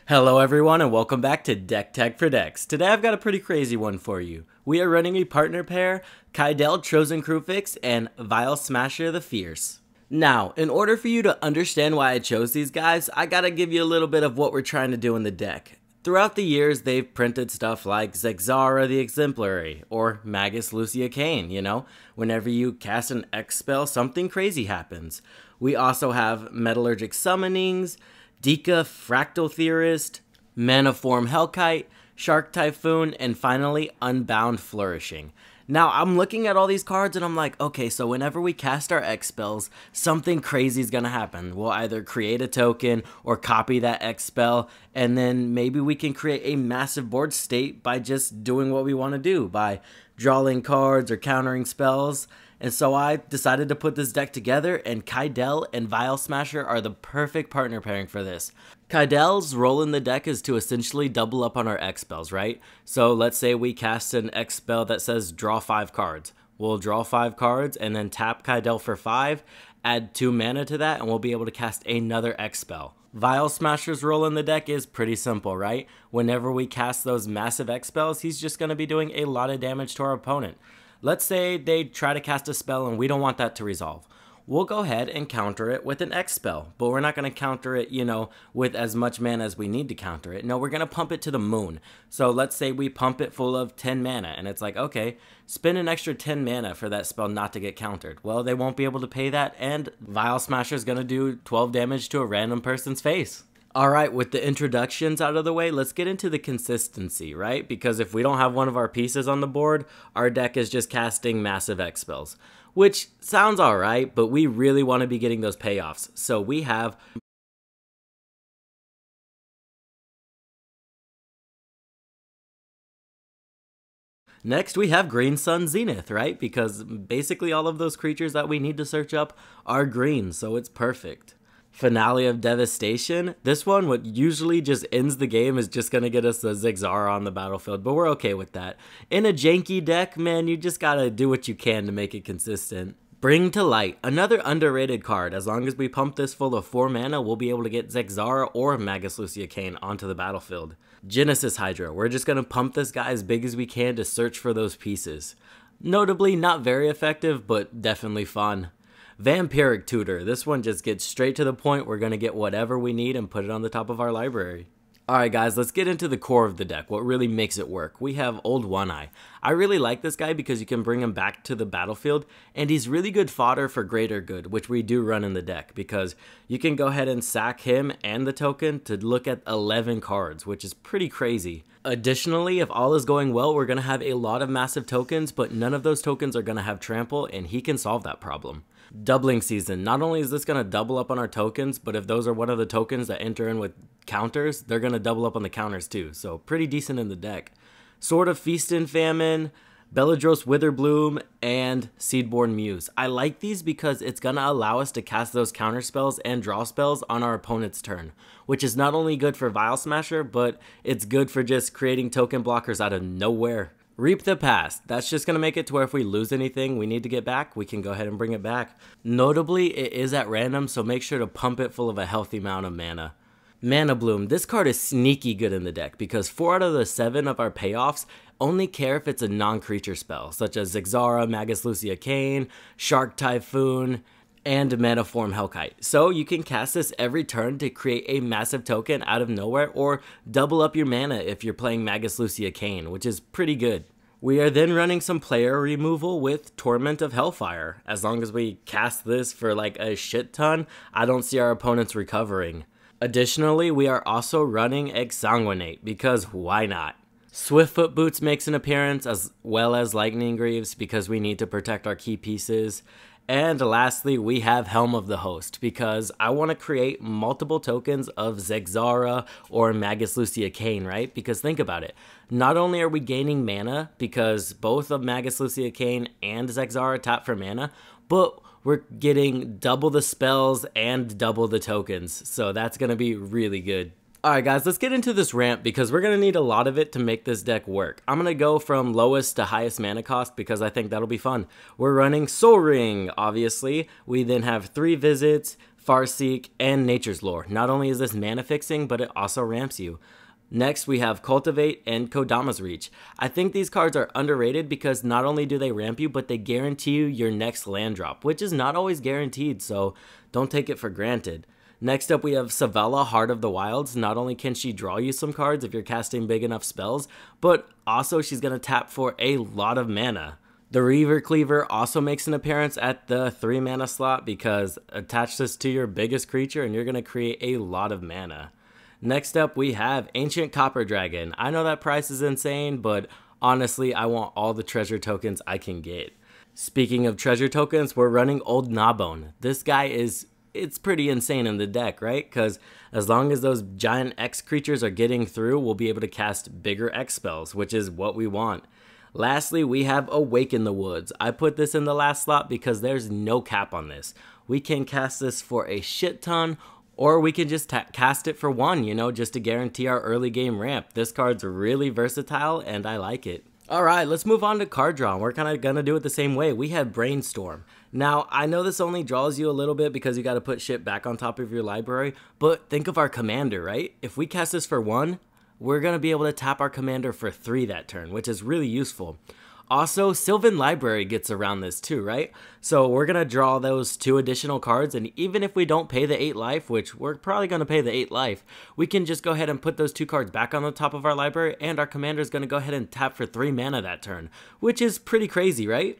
Hello everyone and welcome back to Deck Tech for Decks. Today I've got a pretty crazy one for you. We are running a partner pair, Kydele Chosen Kruphix and Vial Smasher the Fierce. Now, in order for you to understand why I chose these guys, I gotta give you a little bit of what we're trying to do in the deck. Throughout the years, they've printed stuff like Zaxara the Exemplar, or Magus Lucea Kane, whenever you cast an X spell, something crazy happens. We also have Metallurgic Summonings, Dika Fractal Theorist, Maniform Hellkite, Shark Typhoon, and finally Unbound Flourishing. Now, I'm looking at all these cards and I'm like, okay, so whenever we cast our X spells, something crazy is going to happen. We'll either create a token or copy that X spell, and then maybe we can create a massive board state by just doing what we want to do, by drawing cards or countering spells. And so I decided to put this deck together, and Kydele and Vial Smasher are the perfect partner pairing for this. Kydele's role in the deck is to essentially double up on our X spells, right? So let's say we cast an X spell that says draw 5 cards. We'll draw 5 cards and then tap Kydele for 5, add 2 mana to that, and we'll be able to cast another X spell. Vial Smasher's role in the deck is pretty simple, right? Whenever we cast those massive X spells, he's just going to be doing a lot of damage to our opponent. Let's say they try to cast a spell and we don't want that to resolve. We'll go ahead and counter it with an X spell, but we're not going to counter it, with as much mana as we need to counter it. No, we're going to pump it to the moon. So let's say we pump it full of 10 mana, and it's like, okay, spend an extra 10 mana for that spell not to get countered. Well, they won't be able to pay that, and Vial Smasher is going to do 12 damage to a random person's face. Alright, with the introductions out of the way, let's get into the consistency, right? Because if we don't have one of our pieces on the board, our deck is just casting massive X spells. Which sounds alright, but we really want to be getting those payoffs. So we have Next, we have Green Sun Zenith, right? Because basically all of those creatures that we need to search up are green, so it's perfect. Finale of Devastation. This one, what usually just ends the game, is just going to get us a Zaxara on the battlefield, but we're okay with that. In a janky deck, man, you just got to do what you can to make it consistent. Bring to Light, another underrated card. As long as we pump this full of 4 mana, we'll be able to get Zaxara or Magus Lucea Kane onto the battlefield. Genesis Hydra, we're just going to pump this guy as big as we can to search for those pieces. Notably, not very effective, but definitely fun. Vampiric Tutor, this one just gets straight to the point. We're going to get whatever we need and put it on the top of our library. Alright guys, let's get into the core of the deck, what really makes it work. We have Old One Eye. I really like this guy because you can bring him back to the battlefield, and he's really good fodder for Greater Good, which we do run in the deck, because you can go ahead and sack him and the token to look at 11 cards, which is pretty crazy. Additionally, if all is going well, we're going to have a lot of massive tokens, but none of those tokens are going to have trample, and he can solve that problem. Doubling Season. Not only is this going to double up on our tokens, but if those are one of the tokens that enter in with counters, they're going to double up on the counters too, so pretty decent in the deck. Sword of Feast and Famine, Beledros Witherbloom, and Seedborn Muse. I like these because it's going to allow us to cast those counter spells and draw spells on our opponent's turn, which is not only good for Vial Smasher, but it's good for just creating token blockers out of nowhere. Reap the Past. That's just going to make it to where if we lose anything we need to get back, we can go ahead and bring it back. Notably, it is at random, so make sure to pump it full of a healthy amount of mana. Mana Bloom. This card is sneaky good in the deck because 4 out of the 7 of our payoffs only care if it's a non-creature spell, such as Zaxara, Magus Lucea Kane, Shark Typhoon, and Maniform Hellkite. So you can cast this every turn to create a massive token out of nowhere, or double up your mana if you're playing Magus Lucea Kane, which is pretty good. We are then running some player removal with Torment of Hellfire. As long as we cast this for like a shit ton, I don't see our opponents recovering. Additionally, we are also running Exsanguinate, because why not? Swiftfoot Boots makes an appearance, as well as Lightning Greaves, because we need to protect our key pieces. And lastly, we have Helm of the Host, because I want to create multiple tokens of Zaxara or Magus Lucea Kane, right? Because think about it. Not only are we gaining mana, because both of Magus Lucea Kane and Zaxara tap for mana, but we're getting double the spells and double the tokens. So that's going to be really good. Alright guys, let's get into this ramp because we're going to need a lot of it to make this deck work. I'm going to go from lowest to highest mana cost because I think that'll be fun. We're running Soul Ring, obviously. We then have 3 visits, Farseek, and Nature's Lore. Not only is this mana fixing, but it also ramps you. Next, we have Cultivate and Kodama's Reach. I think these cards are underrated because not only do they ramp you, but they guarantee you your next land drop, which is not always guaranteed, so don't take it for granted. Next up, we have Savella, Heart of the Wilds. Not only can she draw you some cards if you're casting big enough spells, but also she's going to tap for a lot of mana. The Reaver Cleaver also makes an appearance at the 3 mana slot because attach this to your biggest creature and you're going to create a lot of mana. Next up, we have Ancient Copper Dragon. I know that price is insane, but honestly, I want all the treasure tokens I can get. Speaking of treasure tokens, we're running Old Gnawbone. This guy it's pretty insane in the deck, right? Because as long as those giant X creatures are getting through, we'll be able to cast bigger X spells, which is what we want. Lastly, we have Awaken the Woods. I put this in the last slot because there's no cap on this. We can cast this for a shit ton, or we can just cast it for 1, you know, just to guarantee our early game ramp. This card's really versatile, and I like it. Alright, let's move on to card draw. We're kind of going to do it the same way. We have Brainstorm. Now, I know this only draws you a little bit because you got to put shit back on top of your library, but think of our commander, right? If we cast this for 1, we're going to be able to tap our commander for 3 that turn, which is really useful. Also, Sylvan Library gets around this too, right? So we're going to draw those 2 additional cards, and even if we don't pay the 8 life, which we're probably going to pay the 8 life, we can just go ahead and put those 2 cards back on the top of our library, and our commander is going to go ahead and tap for 3 mana that turn, which is pretty crazy, right?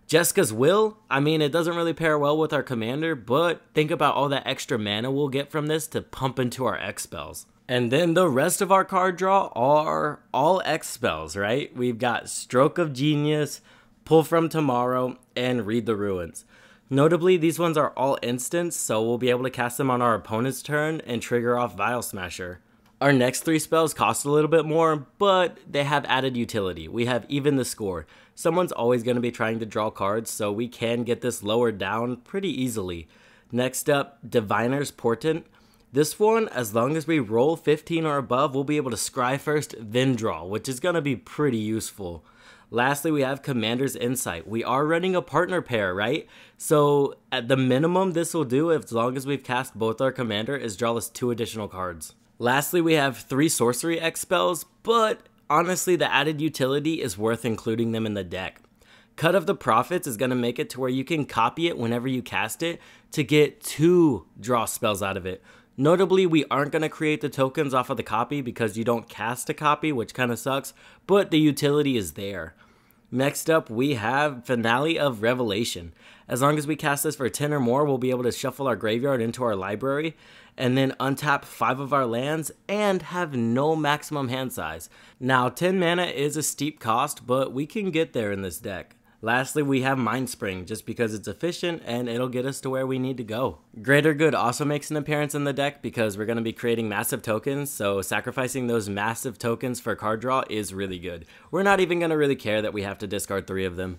Jessica's Will, I mean, it doesn't really pair well with our commander, but think about all that extra mana we'll get from this to pump into our X spells. And then the rest of our card draw are all X spells, right? We've got Stroke of Genius, Pull from Tomorrow, and Read the Ruins. Notably, these ones are all instants, so we'll be able to cast them on our opponent's turn and trigger off Vial Smasher. Our next 3 spells cost a little bit more, but they have added utility. We have Even the Score. Someone's always going to be trying to draw cards, so we can get this lowered down pretty easily. Next up, Diviner's Portent. This one, as long as we roll 15 or above, we'll be able to scry first, then draw, which is going to be pretty useful. Lastly, we have Commander's Insight. We are running a partner pair, right? So at the minimum this will do, as long as we've cast both our commander, is draw us 2 additional cards. Lastly, we have 3 sorcery X spells, but honestly, the added utility is worth including them in the deck. Cut of the Prophets is going to make it to where you can copy it whenever you cast it to get 2 draw spells out of it. Notably, we aren't going to create the tokens off of the copy because you don't cast a copy, which kind of sucks, but the utility is there. Next up, we have Finale of Revelation. As long as we cast this for 10 or more, we'll be able to shuffle our graveyard into our library and then untap 5 of our lands and have no maximum hand size. Now, 10 mana is a steep cost, but we can get there in this deck. Lastly, we have Mindspring, just because it's efficient and it'll get us to where we need to go. Greater Good also makes an appearance in the deck because we're going to be creating massive tokens, so sacrificing those massive tokens for card draw is really good. We're not even going to really care that we have to discard 3 of them.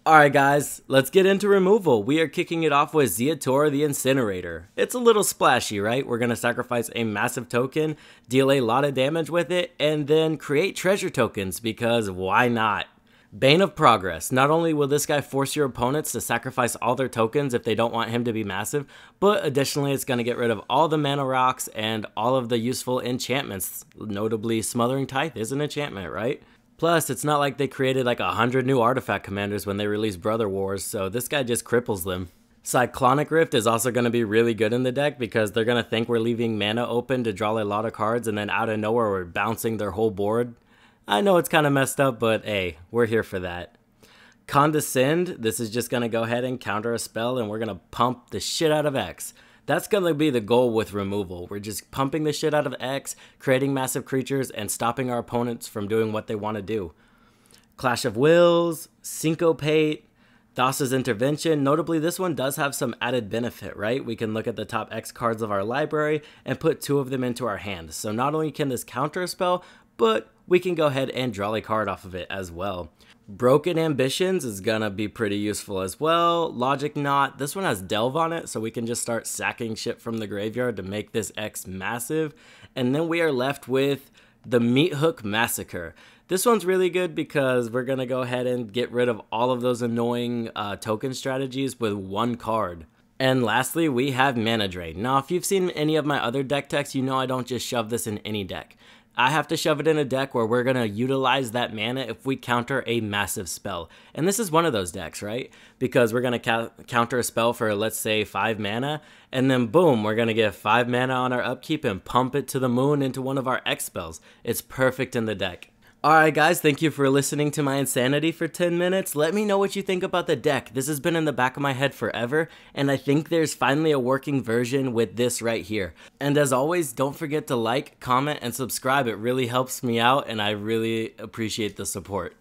Alright guys, let's get into removal. We are kicking it off with Zeatora the Incinerator. It's a little splashy, right? We're going to sacrifice a massive token, deal a lot of damage with it, and then create treasure tokens because why not? Bane of Progress. Not only will this guy force your opponents to sacrifice all their tokens if they don't want him to be massive, but additionally it's going to get rid of all the mana rocks and all of the useful enchantments. Notably, Smothering Tithe is an enchantment, right? Plus, it's not like they created like 100 new artifact commanders when they released Brother Wars, so this guy just cripples them. Cyclonic Rift is also going to be really good in the deck because they're going to think we're leaving mana open to draw a lot of cards and then out of nowhere we're bouncing their whole board. I know it's kind of messed up, but hey, we're here for that. Condescend, this is just going to go ahead and counter a spell and we're going to pump the shit out of X. That's going to be the goal with removal. We're just pumping the shit out of X, creating massive creatures, and stopping our opponents from doing what they want to do. Clash of Wills, Syncopate, Thassa's Intervention. Notably, this one does have some added benefit, right? We can look at the top X cards of our library and put 2 of them into our hand. So not only can this counter a spell, but we can go ahead and draw a card off of it as well. Broken Ambitions is gonna be pretty useful as well. Logic Knot, this one has Delve on it, so we can just start sacking shit from the graveyard to make this X massive. And then we are left with the Meat Hook Massacre. This one's really good because we're gonna go ahead and get rid of all of those annoying token strategies with 1 card. And lastly, we have Mana Drain. Now, if you've seen any of my other deck techs, you know I don't just shove this in any deck. I have to shove it in a deck where we're going to utilize that mana if we counter a massive spell. And this is one of those decks, right? Because we're going to counter a spell for, let's say, 5 mana, and then boom, we're going to get 5 mana on our upkeep and pump it to the moon into one of our X spells. It's perfect in the deck. Alright guys, thank you for listening to my insanity for 10 minutes. Let me know what you think about the deck. This has been in the back of my head forever, and I think there's finally a working version with this right here. And as always, don't forget to like, comment, and subscribe. It really helps me out, and I really appreciate the support.